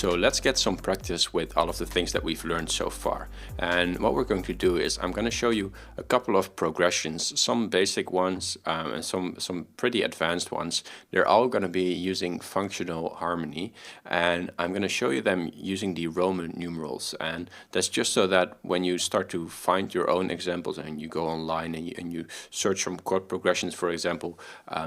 So let's get some practice with all of the things that we've learned so far. And what we're going to do is I'm going to show you a couple of progressions, some basic ones and some pretty advanced ones. They're all going to be using functional harmony, and I'm going to show you them using the Roman numerals. And that's just so that when you start to find your own examples and you go online and you search some chord progressions, for example,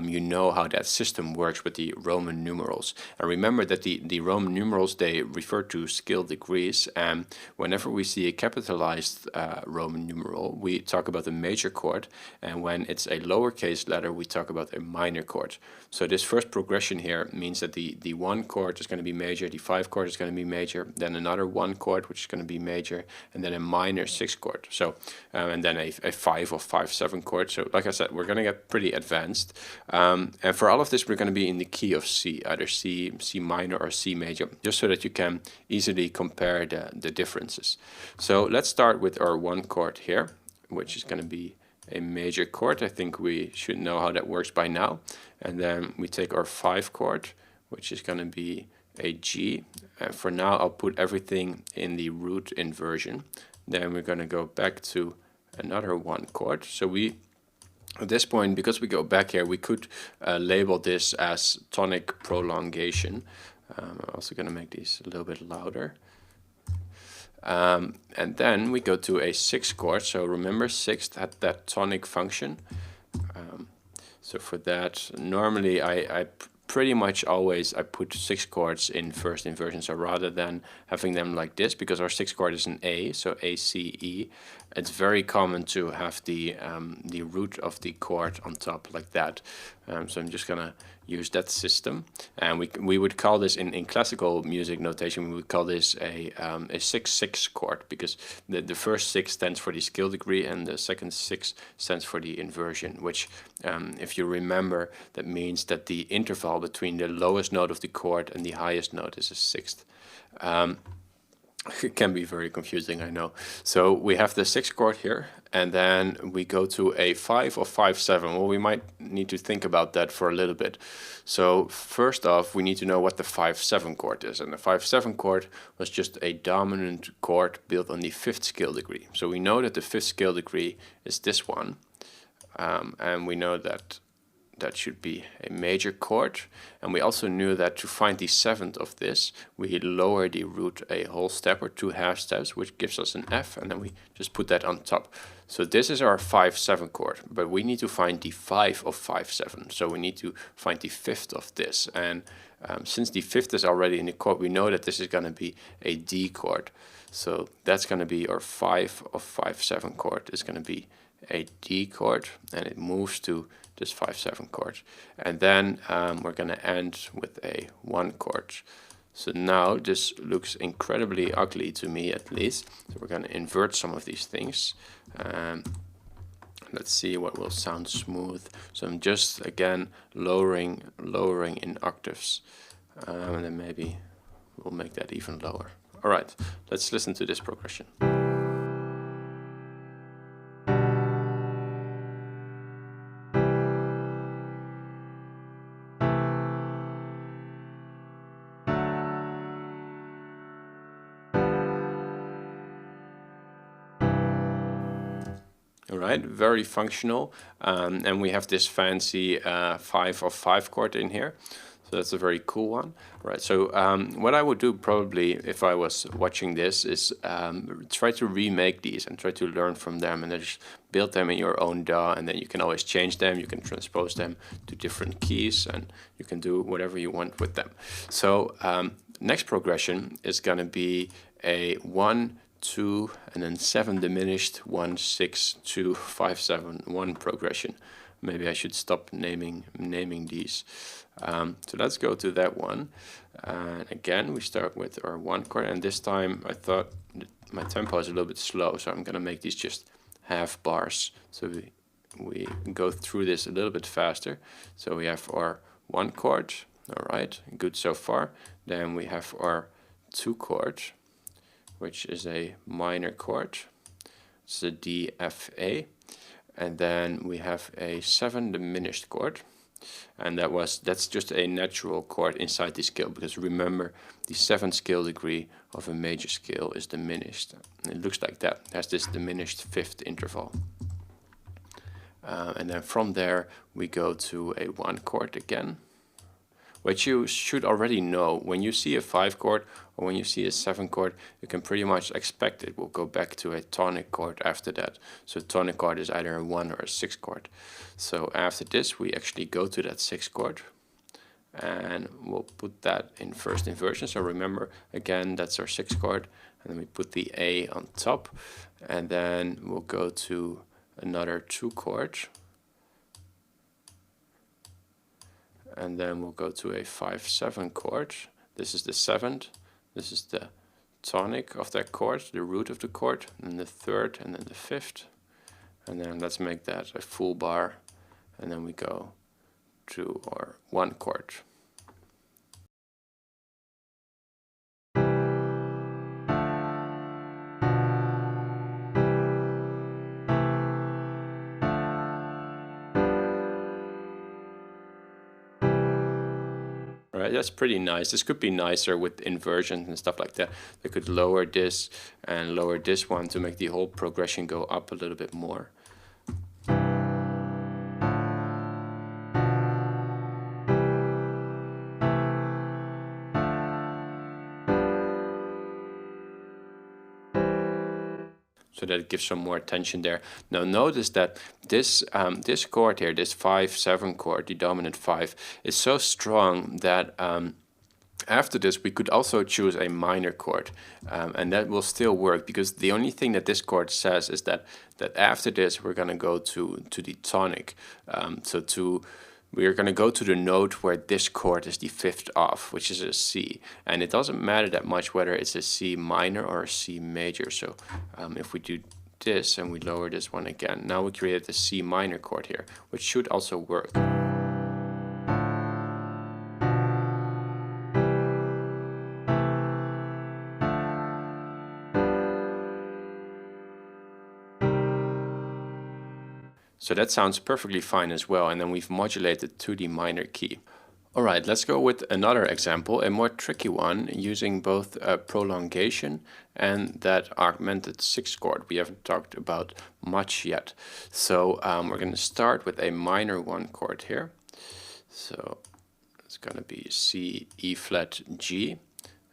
you know how that system works with the Roman numerals. And remember that the Roman numerals, they refer to scale degrees, and whenever we see a capitalized Roman numeral, we talk about a major chord, and when it's a lowercase letter, we talk about a minor chord. So this first progression here means that the 1 chord is going to be major, the 5 chord is going to be major, then another 1 chord which is going to be major, and then a minor 6 chord. So and then a 5 or 5/7 chord. So like I said, we're going to get pretty advanced, and for all of this we're going to be in the key of C, either C minor or C major, just so that you can easily compare the differences. So let's start with our 1 chord here, which is going to be a major chord. I think we should know how that works by now. And then we take our 5 chord, which is going to be a G. And for now I'll put everything in the root inversion. Then we're going to go back to another 1 chord. So we, at this point, because we go back here, we could label this as tonic prolongation. I'm also going to make these a little bit louder. And then we go to a 6 chord. So remember, 6 had that tonic function. So for that, normally I pretty much always I put 6 chords in first inversion. So rather than having them like this, because our 6 chord is an A, so A, C, E, it's very common to have the root of the chord on top like that. So I'm just gonna use that system, and we would call this in classical music notation, we would call this a 6/6 chord, because the first 6 stands for the scale degree and the second 6 stands for the inversion, which if you remember, that means that the interval between the lowest note of the chord and the highest note is a sixth. It can be very confusing, I know. So we have the 6 chord here, and then we go to a 5 or 5/7. Well, we might need to think about that for a little bit. So first off, we need to know what the 5/7 chord is, and the 5/7 chord was just a dominant chord built on the 5th scale degree. So we know that the 5th scale degree is this one, and we know that that should be a major chord, and we also knew that to find the 7th of this, we lower the root a whole step or 2 half steps, which gives us an F, and then we just put that on top. So this is our 5/7 chord, but we need to find the 5 of 5/7, so we need to find the 5th of this, and since the 5th is already in the chord, we know that this is going to be a D chord. So that's going to be our 5 of 5/7 chord is going to be a D chord, and it moves to this 5/7 chord, and then we're going to end with a 1 chord. So now this looks incredibly ugly to me, at least. So we're going to invert some of these things. Let's see what will sound smooth. So I'm just again lowering in octaves, and then maybe we'll make that even lower. All right, let's listen to this progression. All right, very functional, and we have this fancy 5 of 5 chord in here, so that's a very cool one. All right, so what I would do probably if I was watching this is try to remake these and try to learn from them, and then just build them in your own DAW, and then you can always change them, you can transpose them to different keys, and you can do whatever you want with them. So next progression is going to be a 1, 2, and then 7 diminished, 1, 6, 2, 5, 7, 1 progression. Maybe I should stop naming these. So let's go to that one. And again, we start with our 1 chord, and this time I thought my tempo is a little bit slow, so I'm gonna make these just half bars. So we go through this a little bit faster. So we have our 1 chord, all right, good so far. Then we have our 2 chord, which is a minor chord. It's a D, F, A. And then we have a 7 diminished chord. And that's just a natural chord inside the scale, because remember, the 7th scale degree of a major scale is diminished. And it looks like that. It has this diminished 5th interval. And then from there we go to a 1 chord again, which you should already know. When you see a 5 chord or when you see a 7 chord, you can pretty much expect it will go back to a tonic chord after that. So tonic chord is either a 1 or a 6 chord. So after this we actually go to that 6 chord, and we'll put that in first inversion. So remember, again, that's our 6 chord, and then we put the A on top, and then we'll go to another 2 chord, and then we'll go to a 5/7 chord. This is the 7th, this is the tonic of that chord, the root of the chord, and then the 3rd, and then the 5th, and then let's make that a full bar, and then we go to our 1 chord. Right, that's pretty nice. This could be nicer with inversions and stuff like that. They could lower this and lower this one to make the whole progression go up a little bit more. So that it gives some more attention there. Now notice that this this chord here, this 5/7 chord, the dominant 5, is so strong that after this we could also choose a minor chord, and that will still work, because the only thing that this chord says is that after this we're going to go to the tonic. We are going to go to the note where this chord is the 5th off, which is a C. And it doesn't matter that much whether it's a C minor or a C major. So if we do this and we lower this one again, now we created a C minor chord here, which should also work. So that sounds perfectly fine as well, and then we've modulated to the minor key. Alright, let's go with another example, a more tricky one, using both prolongation and that augmented 6th chord we haven't talked about much yet. So we're going to start with a minor 1 chord here. So it's going to be C, E flat, G,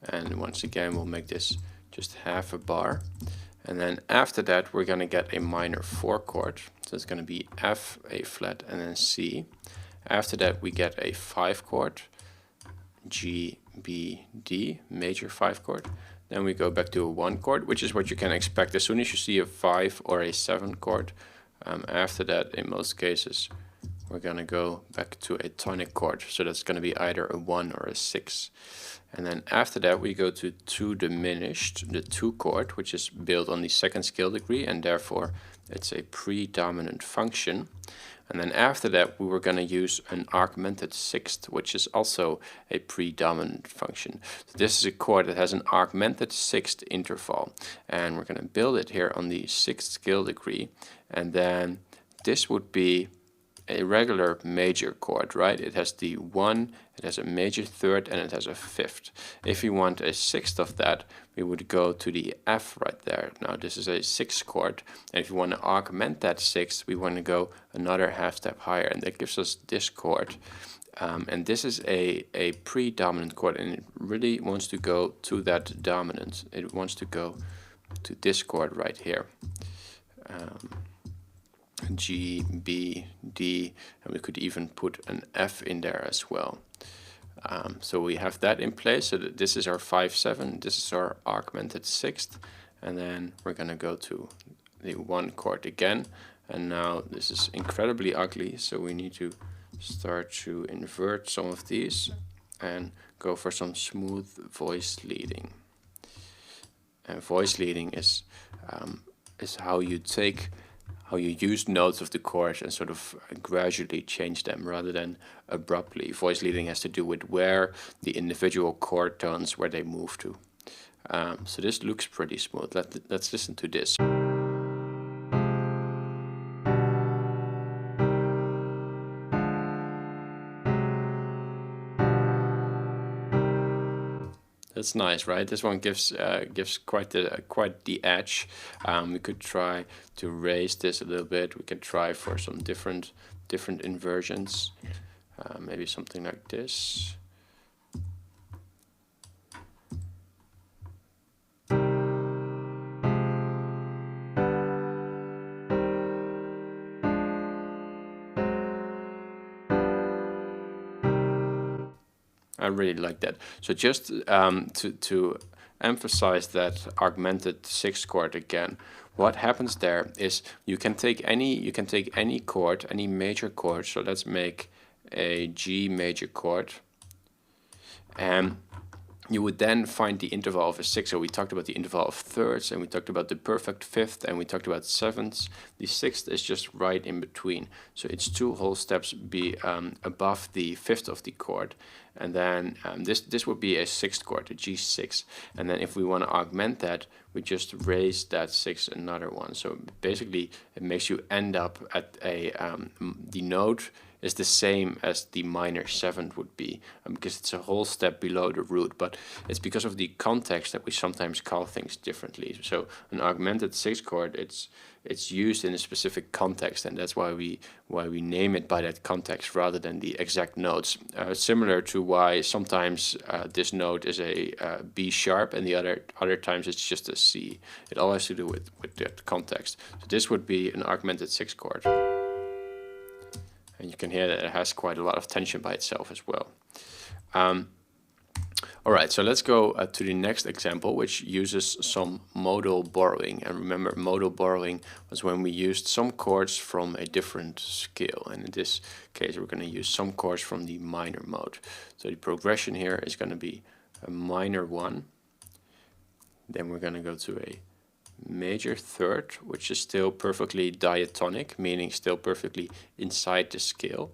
and once again we'll make this just half a bar. And then after that we're going to get a minor 4 chord, so it's going to be F, A flat, and then C. After that we get a 5 chord, G, B, D, major 5 chord. Then we go back to a 1 chord, which is what you can expect as soon as you see a 5 or a 7 chord. After that, in most cases, we're going to go back to a tonic chord, so that's going to be either a 1 or a 6. And then after that we go to 2 diminished, the 2 chord, which is built on the 2nd scale degree, and therefore it's a predominant function. And then after that we were going to use an augmented 6th, which is also a predominant function. So this is a chord that has an augmented 6th interval, and we're going to build it here on the 6th scale degree. And then this would be a regular major chord, right? It has the 1, it has a major 3rd, and it has a 5th. If we want a 6th of that, we would go to the F right there. Now this is a 6th chord, and if you want to augment that 6th, we want to go another half step higher, and that gives us this chord. And this is a predominant chord, and it really wants to go to that dominant. It wants to go to this chord right here. G, B, D, and we could even put an F in there as well. So we have that in place, so that this is our 5/7, this is our augmented 6th, and then we're going to go to the 1 chord again. And now this is incredibly ugly, so we need to start to invert some of these and go for some smooth voice leading. And voice leading is how you use notes of the chord and sort of gradually change them rather than abruptly. Voice leading has to do with where the individual chord tones, where they move to. So this looks pretty smooth. Let's listen to this. That's nice, right? This one gives quite the edge. We could try to raise this a little bit. We can try for some different inversions. Maybe something like this. I really like that. So just to emphasize that augmented sixth chord again, what happens there is you can take any chord, any major chord. So let's make a G major chord, and you would then find the interval of a sixth. So we talked about the interval of thirds, and we talked about the perfect fifth, and we talked about sevenths. The sixth is just right in between. So it's two whole steps above the fifth of the chord. And then this would be a sixth chord, a G6. And then if we want to augment that, we just raise that sixth another one. So basically, it makes you end up at the note is the same as the minor seventh would be, because it's a whole step below the root, but it's because of the context that we sometimes call things differently. So an augmented sixth chord, it's used in a specific context, and that's why we name it by that context rather than the exact notes. Similar to why sometimes this note is a B sharp and the other times it's just a C. It all has to do with that context. So this would be an augmented sixth chord. And you can hear that it has quite a lot of tension by itself as well. All right, so let's go to the next example, which uses some modal borrowing. And remember, modal borrowing was when we used some chords from a different scale. And in this case, we're going to use some chords from the minor mode. So the progression here is going to be a minor 1. Then we're going to go to a major third, which is still perfectly diatonic, meaning still perfectly inside the scale.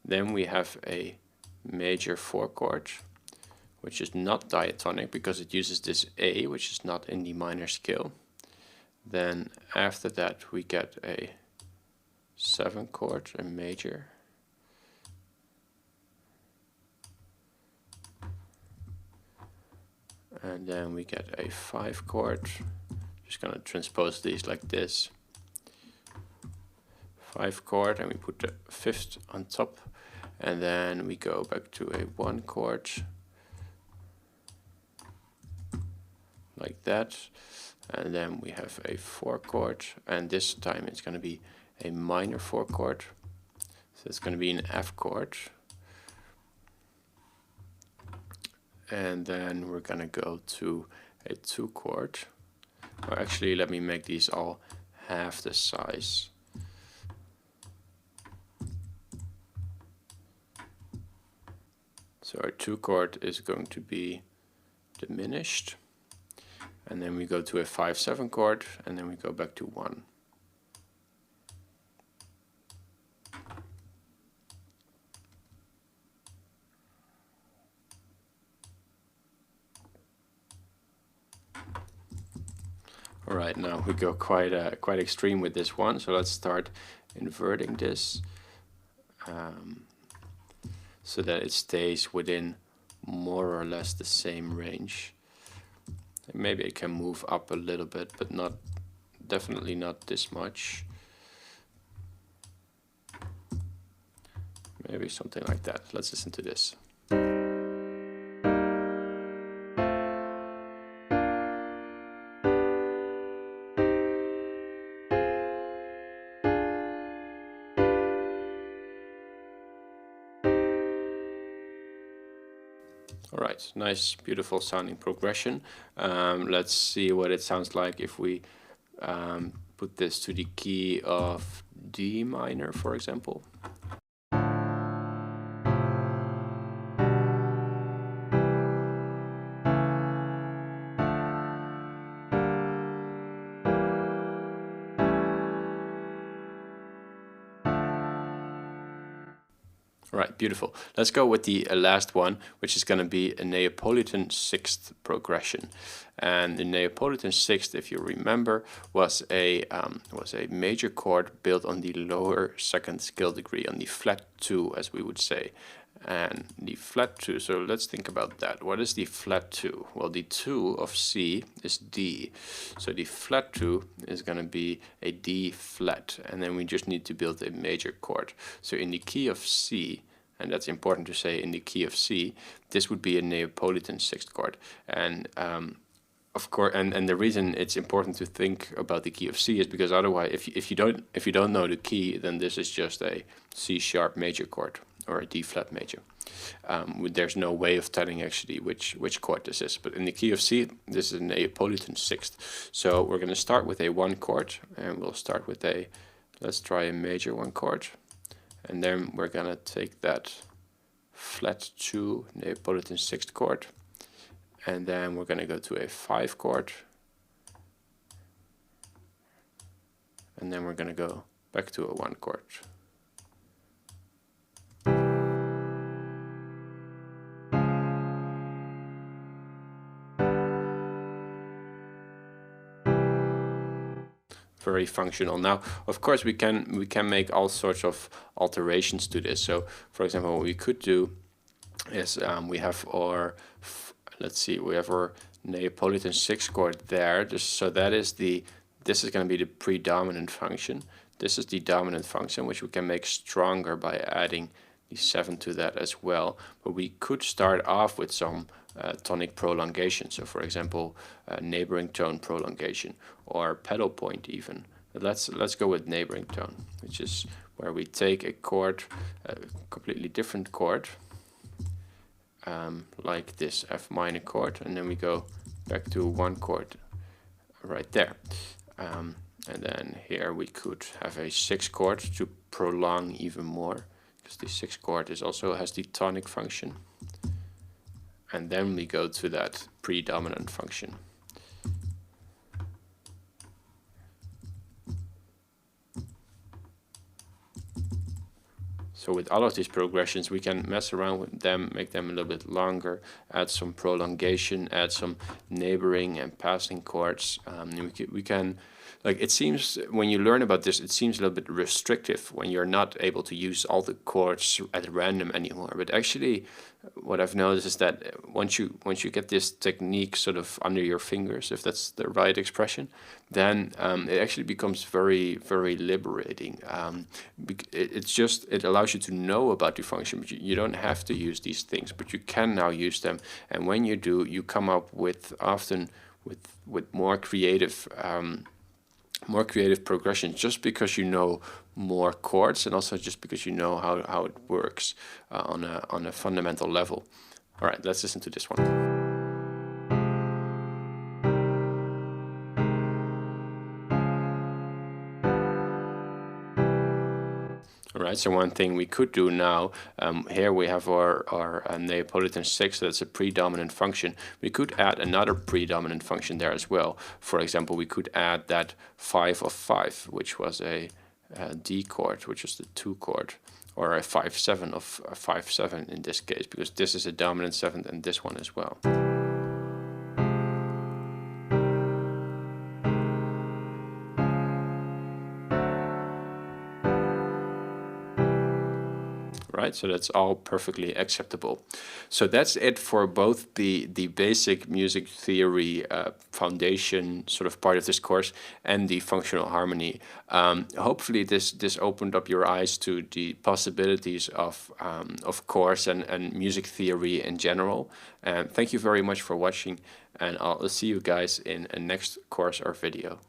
Then we have a major 4 chord, which is not diatonic because it uses this A, which is not in the minor scale. Then after that we get a 7 chord, a major. And then we get a 5 chord. Just going to transpose these like this. 5 chord, and we put the fifth on top, and then we go back to a 1 chord like that, and then we have a 4 chord, and this time it's going to be a minor 4 chord, so it's going to be an F chord, and then we're going to go to a 2 chord. Or actually, let me make these all half the size. So our 2 chord is going to be diminished. And then we go to a 5/7 chord, and then we go back to 1. All right, now we go quite extreme with this one. So let's start inverting this so that it stays within more or less the same range. Maybe it can move up a little bit, but definitely not this much. Maybe something like that. Let's listen to this. All right, nice, beautiful sounding progression. Let's see what it sounds like if we put this to the key of D minor, for example. All right, beautiful. Let's go with the last one, which is going to be a Neapolitan sixth progression. And the Neapolitan sixth, if you remember, was a major chord built on the lower second scale degree, on the flat 2, as we would say. and the flat 2. So let's think about that. What is the flat 2? Well, the 2 of C is D. So the flat 2 is going to be a D flat, and then we just need to build a major chord. So in the key of C, and that's important to say, in the key of C, this would be a Neapolitan sixth chord. And of course, and the reason it's important to think about the key of C is because otherwise, if you don't know the key, then this is just a C sharp major chord or a D flat major. There's no way of telling actually which chord this is. But in the key of C, this is a Neapolitan sixth. So we're going to start with a 1 chord, and we'll start with a, let's try a major 1 chord, and then we're going to take that flat 2 Neapolitan sixth chord, and then we're going to go to a 5 chord, and then we're going to go back to a 1 chord. Very functional. Now, of course, we can make all sorts of alterations to this. So, for example, what we could do is we have our, let's see, we have our Neapolitan sixth chord there. So that is this is going to be the predominant function. This is the dominant function, which we can make stronger by adding the 7 to that as well. But we could start off with some tonic prolongation. So, for example, neighboring tone prolongation or pedal point even. But let's go with neighboring tone, which is where we take a chord, a completely different chord, like this F minor chord, and then we go back to 1 chord right there. And then here we could have a 6th chord to prolong even more, because the 6th chord also has the tonic function. And then we go to that predominant function. So with all of these progressions, we can mess around with them, make them a little bit longer, add some prolongation, add some neighboring and passing chords. We can, like, it seems when you learn about this, it seems a little bit restrictive when you're not able to use all the chords at random anymore. But actually, what I've noticed is that once you get this technique sort of under your fingers, if that's the right expression, then it actually becomes very, very liberating. It allows you to know about the function, but you don't have to use these things, but you can now use them. And when you do, you come up with often with more creative progression, just because you know more chords, and also just because you know how it works on a fundamental level. All right, let's listen to this one. Right, so one thing we could do now, here we have our Neapolitan sixth, so that's a predominant function. We could add another predominant function there as well. For example, we could add that 5 of 5, which was a D chord, which is the 2 chord, or a 5/7 of a 5/7 in this case, because this is a dominant 7th and this one as well. Right, so that's all perfectly acceptable. So that's it for both the basic music theory foundation sort of part of this course and the functional harmony. Hopefully this opened up your eyes to the possibilities of chords and music theory in general. And thank you very much for watching, and I'll see you guys in a next course or video.